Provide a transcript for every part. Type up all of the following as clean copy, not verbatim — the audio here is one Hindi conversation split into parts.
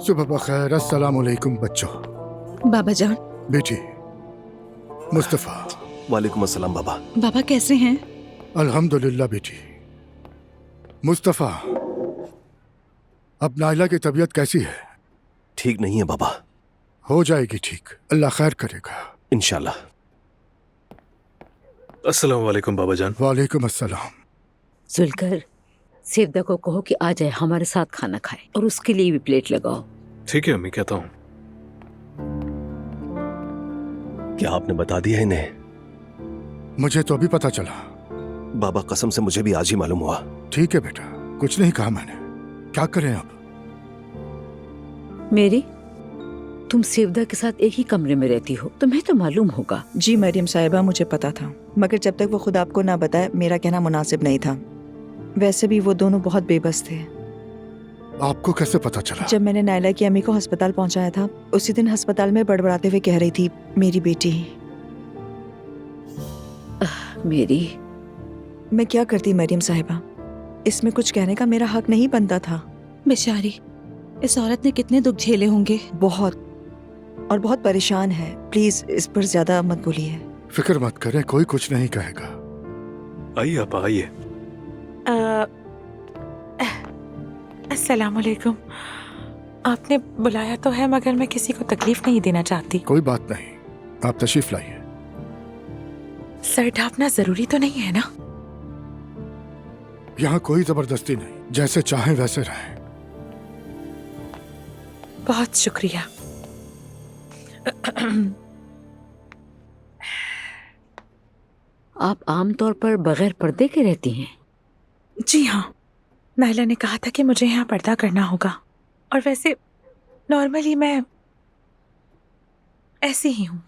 सुबह बखैर। अस्सलाम वालेकुम बच्चों। बाबा जान। बेटी मुस्तफ़ा। वालेकुम अस्सलाम बाबा। बाबा कैसे हैं? अल्हम्दुलिल्लाह बेटी। मुस्तफ़ा, अब नाइला की तबीयत कैसी है? ठीक नहीं है बाबा। हो जाएगी ठीक, अल्लाह खैर करेगा इंशाल्लाह। अस्सलाम वालेकुम बाबा जान। वालेकुम अस्सलाम। जुलकर, सेवदा को कहो कि आ जाए, हमारे साथ खाना खाए और उसके लिए भी प्लेट लगाओ। ठीक है अम्मी, कहता हूँ। क्या आपने बता दिया इन्हें? मुझे तो अभी पता चला। बाबा कसम से मुझे भी आज ही मालूम हुआ। ठीक है बेटा, कुछ नहीं कहा मैंने। क्या करें अब? मेरी, तुम सेवदा के साथ एक ही कमरे में रहती हो, तुम्हें तो मालूम होगा। जी मरियम साहिबा, मुझे पता था, मगर जब तक वो खुद आपको ना बताए मेरा कहना मुनासिब नहीं था। वैसे भी वो दोनों बहुत बेबस थे। आपको कैसे पता चला? जब मैंने नायला की अम्मी को अस्पताल पहुंचाया था, उसी दिन अस्पताल में बड़बड़ाते हुए कह रही थी, मेरी बेटी। मेरी, मैं क्या करती मरियम साहिबा, इसमें कुछ कहने का मेरा हक नहीं बनता था। बेचारी, इस औरत ने कितने दुख झेले होंगे। बहुत, और बहुत परेशान है। प्लीज इस पर ज्यादा मत बोलिए। फिक्र मत करें, कोई कुछ नहीं कहेगा। आइए आप आइए। अस्सलाम वालेकुम। आपने बुलाया तो है, मगर मैं किसी को तकलीफ नहीं देना चाहती। कोई बात नहीं, आप तशरीफ लाइए। सर ढापना जरूरी तो नहीं है ना? यहाँ कोई जबरदस्ती नहीं, जैसे चाहें वैसे रहें। बहुत शुक्रिया। आप आमतौर पर बगैर पर्दे के रहती हैं? जी हाँ, नायला ने कहा था कि मुझे यहाँ पर्दा करना होगा, और वैसे नॉर्मली मैं ऐसी ही हूँ।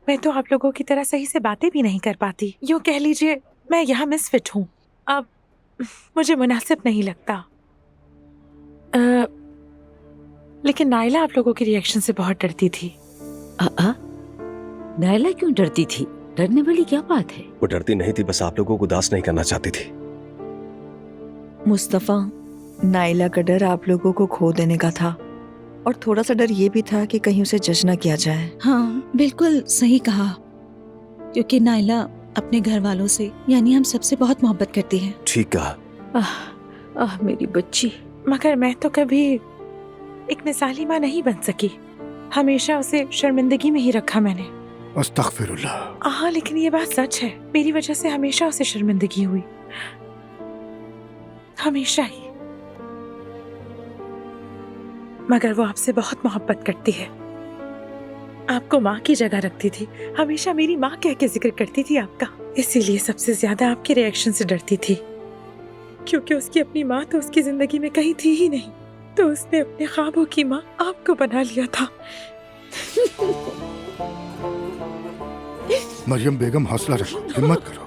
मैं तो आप लोगों की तरह सही से बातें भी नहीं कर पाती। यूँ कह लीजिए मैं यहाँ मिसफिट हूँ। अब मुझे मुनासिब नहीं लगता। लेकिन नायला आप लोगों के रिएक्शन से बहुत डरती थी। नायला क्यों डरती थी? डरने वाली क्या बात है? वो डरती नहीं थी, बस आप लोगों को उदास नहीं करना चाहती थी। मुस्तफा, नायला का डर आप लोगों को खो देने का था, और थोड़ा सा डर ये भी था कि कहीं उसे जज ना किया जाए। हाँ बिल्कुल सही कहा, क्योंकि नाइला अपने घर वालों से यानी हम सबसे बहुत मोहब्बत करती है। ठीक कहा। मेरी बच्ची। मगर मैं तो कभी एक मिसाली माँ नहीं बन सकी। हमेशा उसे शर्मिंदगी में ही रखा मैंने। अस्तगफिरुल्लाह। हाँ, लेकिन ये बात सच है, मेरी वजह से हमेशा उसे शर्मिंदगी हुई, हमेशा ही। मगर वो आपसे बहुत मोहब्बत करती है, आपको माँ की जगह रखती थी, हमेशा मेरी माँ कह के जिक्र करती थी आपका। इसीलिए सबसे ज्यादा आपके रिएक्शन से डरती थी, क्योंकि उसकी अपनी माँ तो उसकी जिंदगी में कहीं थी ही नहीं, तो उसने अपने ख्वाबों की माँ आपको बना लिया था। मरियम बेगम, हौसला रखो, हिम्मत करो।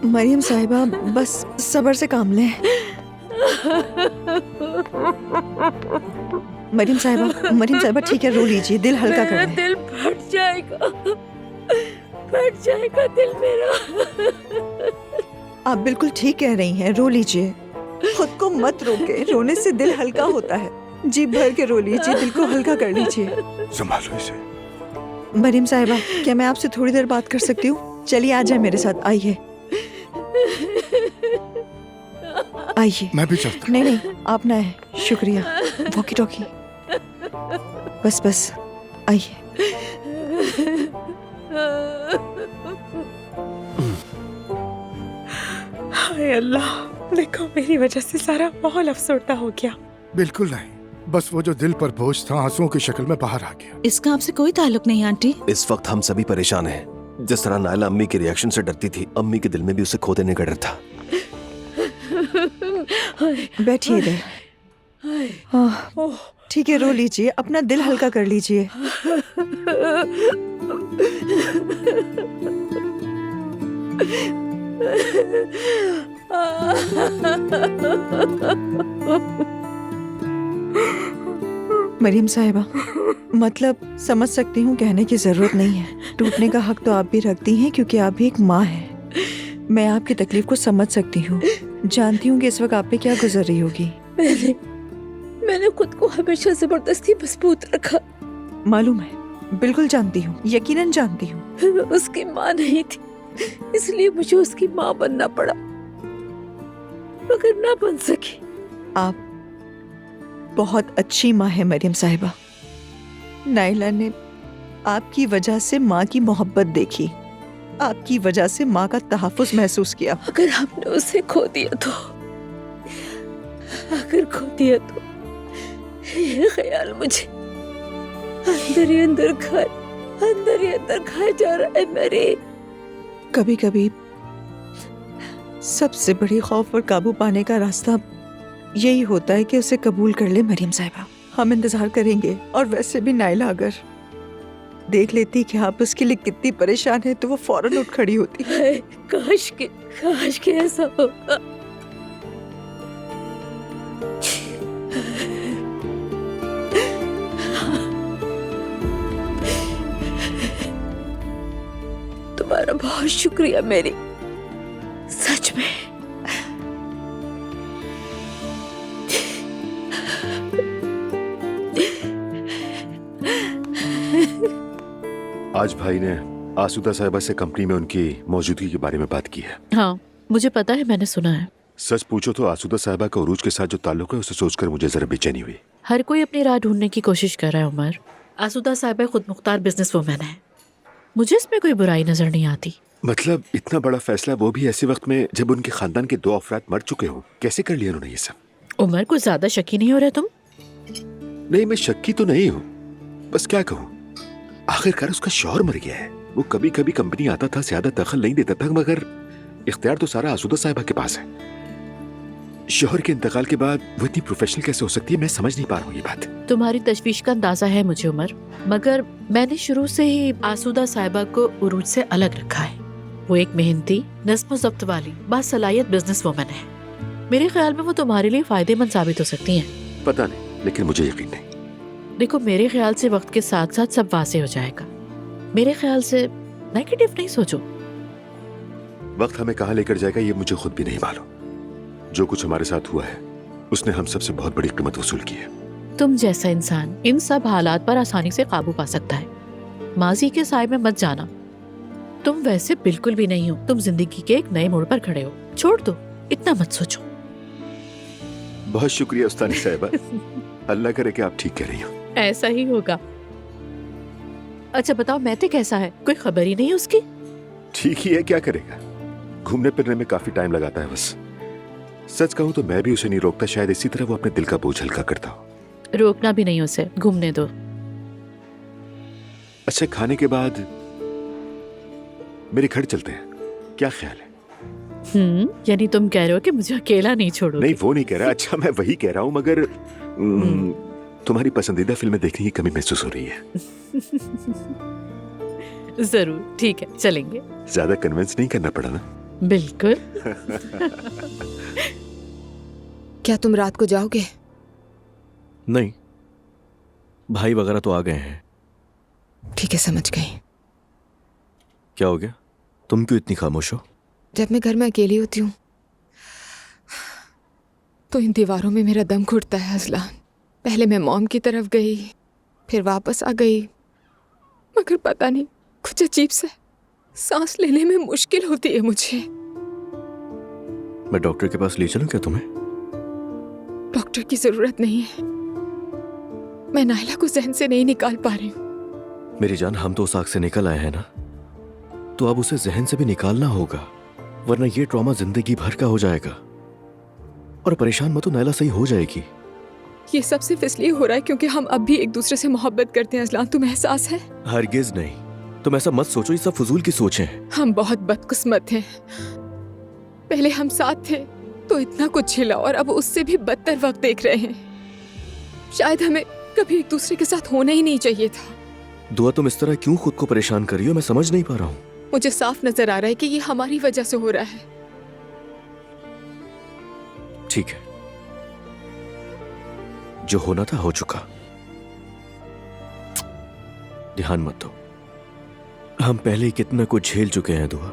मरियम साहिबा, बस सब्र से काम लें। मरियम साहिबा ठीक है, रो लीजिए, दिल हल्का कर लें। दिल फट जाएगा दिल मेरा। आप बिल्कुल ठीक कह रही हैं, रो लीजिए, खुद को मत रोके, रोने से दिल हल्का होता है। जी भर के रो लीजिए, दिल को हल्का कर लीजिए। संभालो इसे। मरियम साहिबा, क्या मैं आपसे थोड़ी देर बात कर सकती हूँ? चलिए आ जाए मेरे साथ, आइए आइए। मैं भी चलता। नहीं, आप ना है, शुक्रिया। वॉकी टॉकी, बस आइए। हाय अल्लाह, देखो मेरी वजह से सारा माहौल अफसरदा हो गया। बिल्कुल नहीं, बस वो जो दिल पर बोझ था आंसुओं की शक्ल में बाहर आ गया। इसका आपसे कोई ताल्लुक नहीं आंटी। इस वक्त हम सभी परेशान हैं। जिस तरह नायला अम्मी के रिएक्शन से डरती थी, अम्मी के दिल में भी उसे खो देने का डर था। बैठिए इधर। ठीक है, रो लीजिए, अपना दिल हल्का कर लीजिए। मरियम साहिबा, मतलब समझ सकती हूँ, कहने की जरूरत नहीं है। टूटने का हक तो आप भी रखती हैं, क्योंकि आप भी एक माँ हैं। मैं आपकी तकलीफ को समझ सकती हूँ। जानती हूँ कि इस वक्त आप पे क्या गुजर रही होगी। मैंने खुद को हमेशा जबरदस्ती मजबूत रखा। मालूम है, बिल्कुल जानती हूँ, यकीनन जानती हूँ। मैं उसकी माँ नहीं थी, इसलिए मुझे उसकी माँ बनना पड़ा, मगर ना बन सकी। आप बहुत अच्छी माँ है मरियम साहिबा। नाइला ने आपकी वजह से माँ की मोहब्बत देखी, आपकी वजह से माँ का तहफ्फुज़ महसूस किया। अगर हमने उसे खो दिया तो, अगर खो दिया तो ये ख्याल मुझे अंदर ही अंदर घर जा रहा है मेरे। कभी कभी सबसे बड़ी खौफ और काबू पाने का रास्ता यही होता है कि उसे कबूल कर ले मरियम साहिबा। हम इंतजार करेंगे। और वैसे भी नाइला अगर देख लेती कि आप उसके लिए कितनी परेशान है तो वो फौरन उठ खड़ी होती। काश के ऐसा होगा। तुम्हारा बहुत शुक्रिया मेरी, सच में। आज भाई ने आसूदा साहिबा से कंपनी में उनकी मौजूदगी के बारे में बात की है। हाँ, मुझे पता है, मैंने सुना है। सच पूछो तो आसूदा साहिबा का उरूज के साथ जो ताल्लुक है उसे सोचकर मुझे जरा बेचैनी हुई। हर कोई अपनी राह ढूंढने की कोशिश कर रहा है उमर। आसूदा साहिबा खुद मुख्तार बिजनेस वुमन है, मुझे इसमें कोई बुराई नजर नहीं आती। मतलब इतना बड़ा फैसला, वो भी ऐसे वक्त में जब उनके खानदान के 2 अफराद मर चुके हों, कैसे कर लिया उन्होंने ये सब? उमर, कुछ ज्यादा शकी नहीं हो रहे तुम? नहीं, मैं शक्की तो नहीं हूँ, बस क्या कहूँ, आखिरकार उसका शौहर मर गया है। वो कभी कभी कंपनी आता था, ज्यादा दखल नहीं देता था, मगर इख्तियार तो सारा आसूदा साहिबा के पास है। शौहर के इंतकाल के बाद वो इतनी प्रोफेशनल कैसे हो सकती है, मैं समझ नहीं पा रहा हूँ ये बात। तुम्हारी तशवीश का अंदाजा है मुझे उमर, मगर मैंने शुरू से ही आसूदा साहिबा को उरूज से अलग रखा है। वो एक मेहनती, नस्म ज़ब्त वाली, बासलाहियत बिजनेस वुमन है। मेरे ख्याल में वो तुम्हारे लिए फायदेमंद साबित हो सकती हैं। पता नहीं, लेकिन मुझे यकीन नहीं। देखो, मेरे ख्याल से वक्त के साथ साथ सब वाज़ेह हो जाएगा। मेरे ख्याल से नेगेटिव नहीं सोचो। वक्त हमें कहाँ लेकर जाएगा ये मुझे खुद भी नहीं मालूम। जो कुछ हमारे साथ हुआ है उसने हम सबसे बहुत बड़ी कीमत वसूल की है। तुम जैसा इंसान इन सब हालात पर आसानी से काबू पा सकता है। माजी के साए में मत जाना। तुम वैसे बिल्कुल भी नहीं हो। तुम जिंदगी के एक नए मोड़ पर खड़े हो। छोड़ दो, इतना मत सोचो। बहुत शुक्रिया उस्तानी साहिबा। अल्लाह करे कि आप ठीक कह रही हो। ऐसा ही होगा। अच्छा बताओ, मैते कैसा है? कोई खबर ही नहीं है उसकी? ठीक ही है, क्या करेगा, घूमने फिरने में काफी टाइम लगाता है बस। सच कहूँ तो मैं भी उसे नहीं रोकता, शायद इसी तरह वो अपने दिल का बोझ हल्का करता हो। रोकना भी नहीं उसे, घूमने दो। अच्छा, खाने के बाद मेरे घर चलते हैं, क्या ख्याल है? यानी तुम कह रहे हो कि मुझे अकेला नहीं छोड़ोगे? नहीं, वो नहीं कह रहा। अच्छा, मैं वही कह रहा हूँ, मगर तुम्हारी पसंदीदा फिल्में देखने की कमी महसूस हो रही है। जरूर, ठीक है, चलेंगे। ज्यादा कन्विंस नहीं करना पड़ा ना? बिल्कुल। क्या तुम रात को जाओगे? नहीं, भाई वगैरह तो आ गए हैं। ठीक है, समझ गई। क्या हो गया? तुम क्यों इतनी खामोश हो? जब मैं घर में अकेली होती हूँ तो इन दीवारों में मेरा दम घुटता है अज़लान। पहले मैं मॉम की तरफ गई, फिर वापस आ गई, मगर पता नहीं कुछ अजीब सा सांस लेने में मुश्किल होती है मुझे। मैं डॉक्टर के पास ले चलूं क्या तुम्हें? डॉक्टर की जरूरत नहीं है, मैं नाइला को जहन से नहीं निकाल पा रही हूँ। मेरी जान, हम तो उस आग से निकल आए हैं ना, तो अब उसे जहन से भी निकालना होगा, वरना ये ट्रॉमा जिंदगी भर का हो जाएगा। और परेशान मत हो, नाइला सही हो जाएगी। ये सब सिर्फ इसलिए हो रहा है क्योंकि हम अब भी एक दूसरे से मोहब्बत करते हैं अज़लान, तुम्हें एहसास है? हरगिज नहीं, तुम ऐसा मत सोचो, ये सब फजूल की सोचें हैं। हम बहुत बदकिस्मत हैं। पहले हम साथ थे तो इतना कुछ झेला और अब उससे भी बदतर वक्त देख रहे हैं। शायद हमें कभी एक दूसरे के साथ होना ही नहीं चाहिए था। दुआ, तुम इस तरह क्यों खुद को परेशान कर रही हो? मैं समझ नहीं पा रहा हूँ। मुझे साफ नजर आ रहा है कि ये हमारी वजह से हो रहा है। ठीक है, जो होना था हो चुका, ध्यान मत दो। हम पहले ही कितना कुछ झेल चुके हैं दुआ।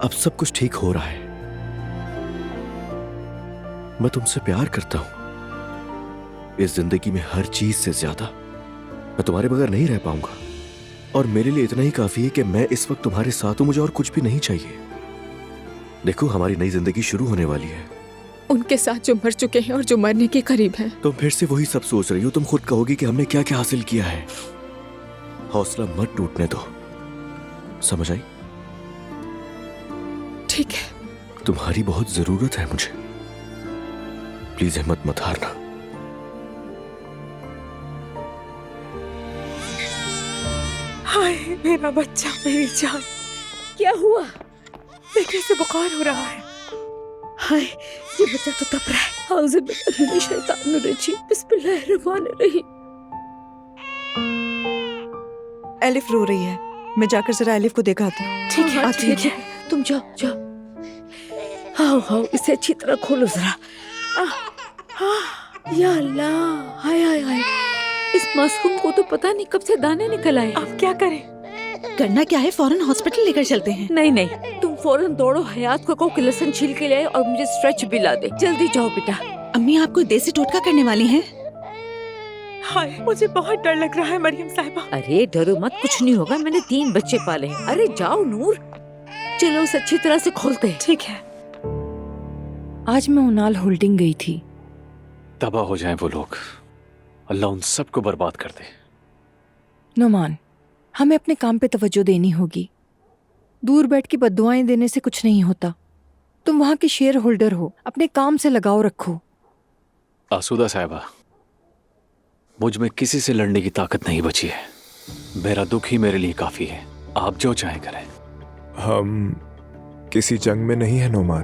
अब सब कुछ ठीक हो रहा है। मैं तुमसे प्यार करता हूं। इस जिंदगी में हर चीज से ज्यादा मैं तुम्हारे बगैर नहीं रह पाऊंगा, और मेरे लिए इतना ही काफी है कि मैं इस वक्त तुम्हारे साथ हूं। मुझे और कुछ भी नहीं चाहिए। देखो, हमारी नई जिंदगी शुरू होने वाली है। उनके साथ जो मर चुके हैं और जो मरने के करीब हैं। तुम फिर से वही सब सोच रही हो। तुम खुद कहोगी कि हमने क्या क्या हासिल किया है। हौसला मत टूटने दो, समझ आई? ठीक है। तुम्हारी बहुत जरूरत है मुझे। प्लीज हिम्मत मत हारना। हाय मेरा बच्चा, मेरी जान। क्या हुआ? देखने से बुखार हो रहा है। हाय, ये बच्चा तो तप रहा है। हाउज़े बिल्कुल शैतान रजीम, बिस्मिल्लाहिर्रहमानिर्रहीम। एलिफ रो रही है, मैं जाकर जरा एलिफ को दिखाती हूँ। ठीक है, आती ठीक है। तुम जाओ जाओ। आओ आओ, इसे अच्छी तरह खोलो जरा। या अल्लाह, हाय हाय हाय, इस मासूम को तो पता नहीं कब से दाने निकल आए। अब क्या करें? करना क्या है, फौरन हॉस्पिटल लेकर चलते हैं। नहीं नहीं, तुम फौरन दौड़ो, हयात को कहो कि लहसुन छील के ले आए और मुझे स्ट्रेच भी ला दे। जल्दी जाओ बेटा। अम्मी आपको देसी टोटका करने वाली हैं। हाय, मुझे बहुत डर लग रहा है मरियम साहिबा। अरे डरो मत, कुछ नहीं होगा। मैंने 3 बच्चे पाले हैं। अरे जाओ नूर, चलो उसे अच्छी तरह से खोलते हैं। ठीक है। आज मैं उनाल होल्डिंग गई थी। तबाह हो जाएं वो लोग, अल्लाह उन सबको बर्बाद कर दे। नुमान, हमें अपने काम पे तवज्जो देनी होगी। दूर बैठ के बद्दुआएं देने से कुछ नहीं होता। तुम वहाँ के शेयर होल्डर हो, अपने काम से लगाव रखो। आसूदा साहिबा, मुझ में किसी से लड़ने की ताकत नहीं बची है। मेरा दुख ही मेरे लिए काफी है। आप जो चाहे करें। हम किसी जंग में नहीं है नोमान,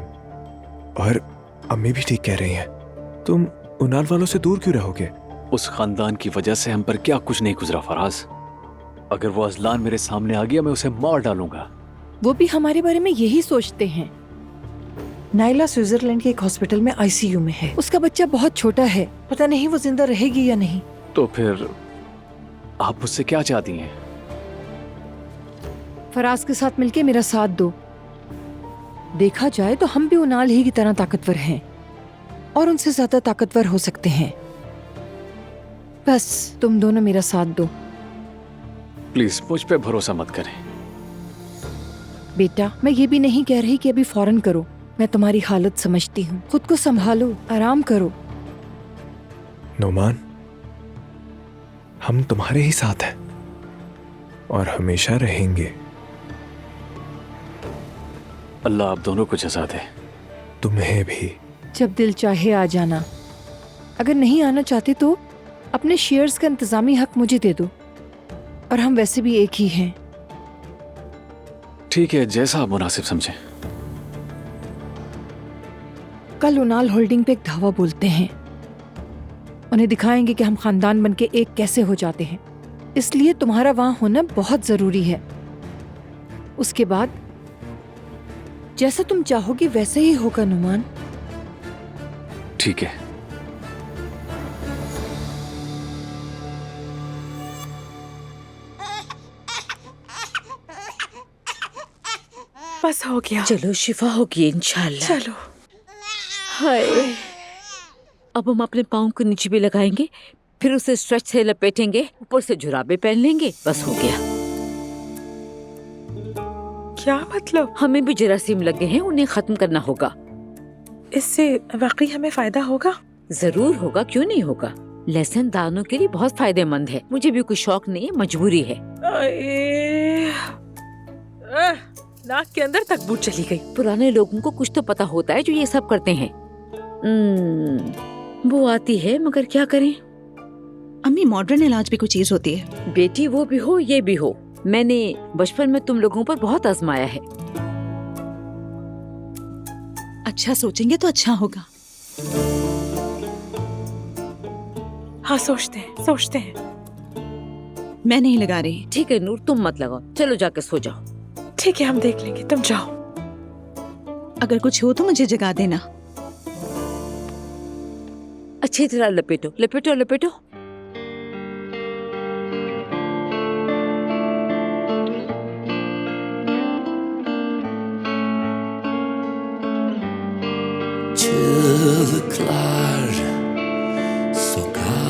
और अम्मी भी ठीक कह रही हैं। तुम उनाल वालों से दूर क्यों रहोगे? उस खानदान की वजह से हम पर क्या कुछ नहीं गुजरा फराज। अगर वो अजलान मेरे सामने आ गया, मैं उसे मार डालूंगा। वो भी हमारे बारे में यही सोचते हैं। नाइला स्विट्जरलैंड के एक हॉस्पिटल में आईसीयू में है। उसका बच्चा बहुत छोटा है, पता नहीं वो जिंदा रहेगी या नहीं। तो फिर आप मुझसे क्या चाहती हैं? फराज के साथ मिलके मेरा साथ दो। देखा जाए तो हम भी उनाल ही की तरह ताकतवर हैं, और उनसे ज्यादा ताकतवर हो सकते हैं। बस तुम दोनों मेरा साथ दो। प्लीज मुझ पे भरोसा मत करें। बेटा, मैं ये भी नहीं कह रही कि अभी फौरन करो। मैं तुम्हारी हालत समझती हूँ। खुद को संभालो, आराम करो। नोमान, हम तुम्हारे ही साथ हैं और हमेशा रहेंगे। अल्लाह आप दोनों को जज़ा दे। तुम्हें भी। जब दिल चाहे आ जाना। अगर नहीं आना चाहते तो अपने शेयर्स का इंतजामी हक मुझे दे दो, और हम वैसे भी एक ही हैं। ठीक है, जैसा आप मुनासिब समझें। कल उनाल होल्डिंग पे एक धावा बोलते हैं। उन्हें दिखाएंगे कि हम खानदान बनके एक कैसे हो जाते हैं। इसलिए तुम्हारा वहां होना बहुत जरूरी है। उसके बाद जैसा तुम चाहोगे वैसे ही होगा नुमान। ठीक है। बस हो गया। चलो शिफा होगी इंशाल्लाह। चलो। हाय, अब हम अपने पाँव को नीचे भी लगाएंगे, फिर उसे स्ट्रेच से लपेटेंगे, ऊपर से जुराबे पहन लेंगे। बस हो गया। क्या मतलब? हमें भी जरासीम लगे हैं, उन्हें खत्म करना होगा। इससे वाकई हमें फायदा होगा? जरूर होगा, क्यों नहीं होगा। लहसुन दानों के लिए बहुत फायदेमंद है। मुझे भी कोई शौक नहीं है, मजबूरी है। नाक के अंदर तक बू चली गई। पुराने लोगों को कुछ तो पता होता है जो ये सब करते हैं। वो आती है, मगर क्या करें। अम्मी, मॉडर्न इलाज भी कोई चीज होती है। बेटी, वो भी हो ये भी हो, मैंने बचपन में तुम लोगों पर बहुत आजमाया है। अच्छा सोचेंगे तो अच्छा होगा। हाँ, सोचते हैं सोचते हैं। मैं नहीं लगा रही। ठीक है नूर, तुम मत लगाओ, चलो जाके सो जाओ। ठीक है, हम देख लेंगे, तुम जाओ। अगर कुछ हो तो मुझे जगा देना। अच्छी तरह लपेटो लपेटो लपेटो। Çığlıklar sokaklarında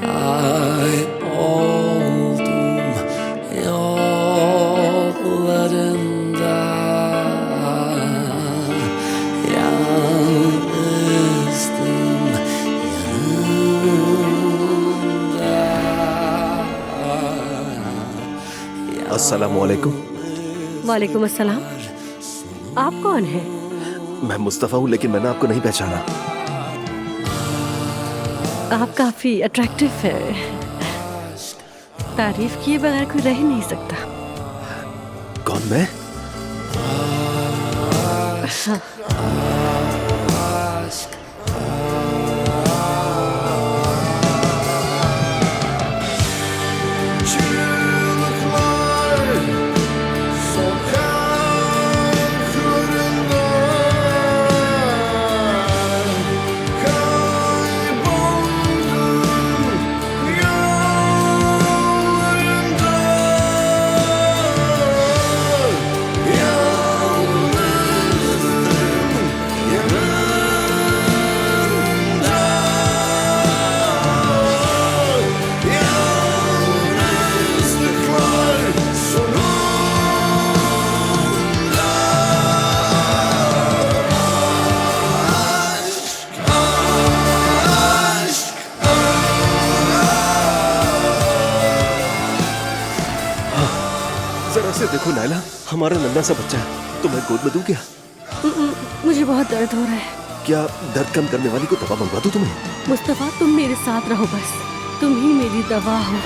kayboldum yollarında yalnızdım yanımda. अस्सलाम वालेकुम। वालेकुम अस्सलाम। आप कौन हैं? मैं मुस्तफ़ा हूँ, लेकिन मैंने आपको नहीं पहचाना। आप काफी अट्रैक्टिव है। तारीफ किए बगैर कोई रह नहीं सकता। कौन मैं? हाँ। जरा से देखो नायला, हमारा नन्हा सा बच्चा है, तो मैं गोद में दूं क्या? मुझे बहुत दर्द हो रहा है। क्या दर्द कम करने वाली को दवा मंगवा दूं तुम्हें? मुस्तफा, तुम मेरे साथ रहो बस। तुम ही मेरी दवा हो।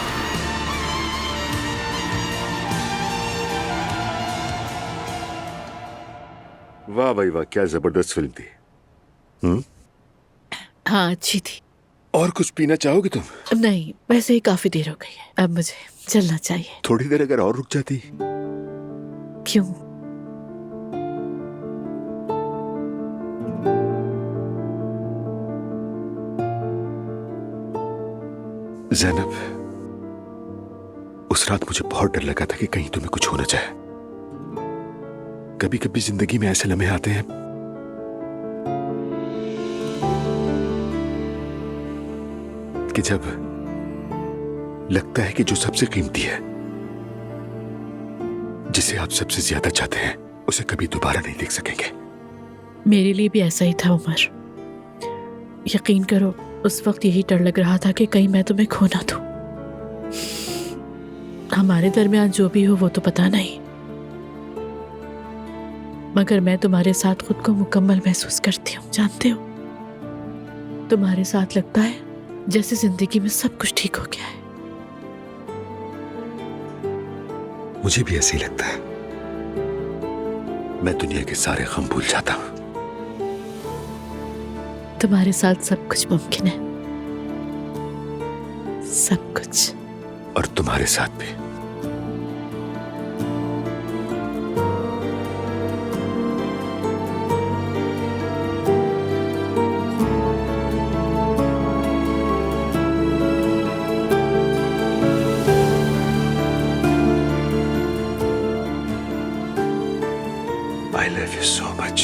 वाह भाई वाह, क्या जबरदस्त फिल्म थी। हाँ, अच्छी थी। और कुछ पीना चाहोगी तुम? नहीं, वैसे ही काफी देर हो गई है, अब मुझे चलना चाहिए। थोड़ी देर अगर और रुक जाती। क्यों? ज़ैनब, उस रात मुझे बहुत डर लगा था कि कहीं तुम्हें कुछ हो न जाए। कभी कभी जिंदगी में ऐसे लम्हे आते हैं कि जब लगता है कि जो सबसे कीमती है, जिसे आप सबसे ज्यादा चाहते हैं, उसे कभी दोबारा नहीं देख सकेंगे। मेरे लिए भी ऐसा ही था उमर। यकीन करो, उस वक्त यही डर लग रहा था कि कहीं मैं तुम्हें खो ना दूं। हमारे दरमियान जो भी हो वो तो पता नहीं, मगर मैं तुम्हारे साथ खुद को मुकम्मल महसूस करती हूँ। जानते हो, तुम्हारे साथ लगता है जैसे जिंदगी में सब कुछ ठीक हो गया है। मुझे भी ऐसे ही लगता है। मैं दुनिया के सारे गम भूल जाता हूँ। तुम्हारे साथ सब कुछ मुमकिन है, सब कुछ। और तुम्हारे साथ भी। I love you so much.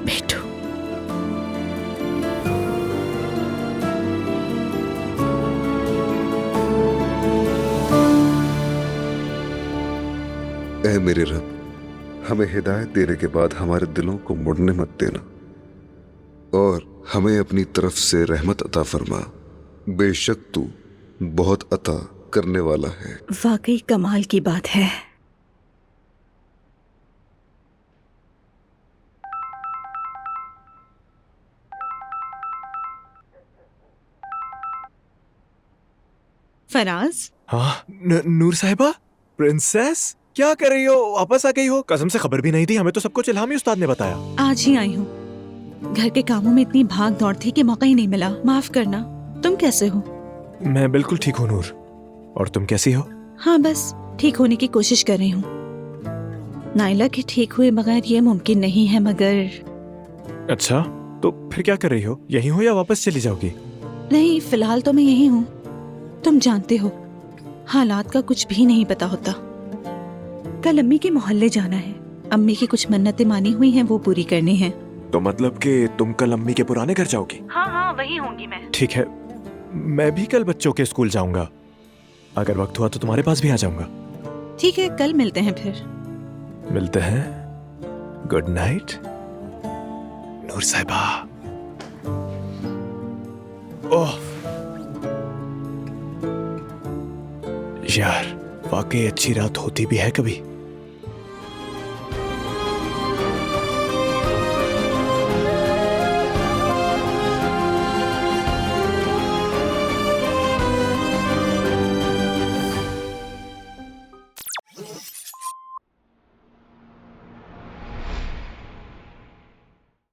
Me too. ऐ मेरे रब, हमें हिदायत देने के बाद हमारे दिलों को मुड़ने मत देना और हमें अपनी तरफ से रहमत अता फरमा। बेशक तू बहुत अता करने वाला है। वाकई कमाल की बात है। फराज। हाँ, नूर साहिबा, प्रिंसेस, क्या कर रही हो? वापस आ गई हो? कसम से खबर भी नहीं थी, हमें तो सब कुछ इल्हामी उस्ताद ने बताया। आज ही आई हूँ। घर के कामों में इतनी भाग दौड़ थी कि मौका ही नहीं मिला। माफ करना। तुम कैसे हो? मैं बिल्कुल ठीक हूँ नूर। और तुम कैसी हो? हाँ, बस ठीक होने की कोशिश कर रही हूँ। नाइला के ठीक हुए बगैर ये मुमकिन नहीं है, मगर। अच्छा, तो फिर क्या कर रही हो? यहीं हो या वापस चली जाओगी? नहीं, फिलहाल तो मैं यहीं हूँ। तुम जानते हो, हालात का कुछ भी नहीं पता होता। कल अम्मी के मोहल्ले जाना है। अम्मी की कुछ मन्नतें मानी हुई हैं, वो पूरी करनी है। तो मतलब कि तुम कल अम्मी के पुराने घर जाओगी? हाँ हाँ, वही होंगी मैं। ठीक है, मैं भी कल बच्चों के स्कूल जाऊंगा। अगर वक्त हुआ तो तुम्हारे पास भी आ जाऊंगा। ठीक है, कल मिलते हैं फिर। मिलते हैं। गुड नाइट नूर साहिबा। ओह यार, वाकई अच्छी रात होती भी है कभी।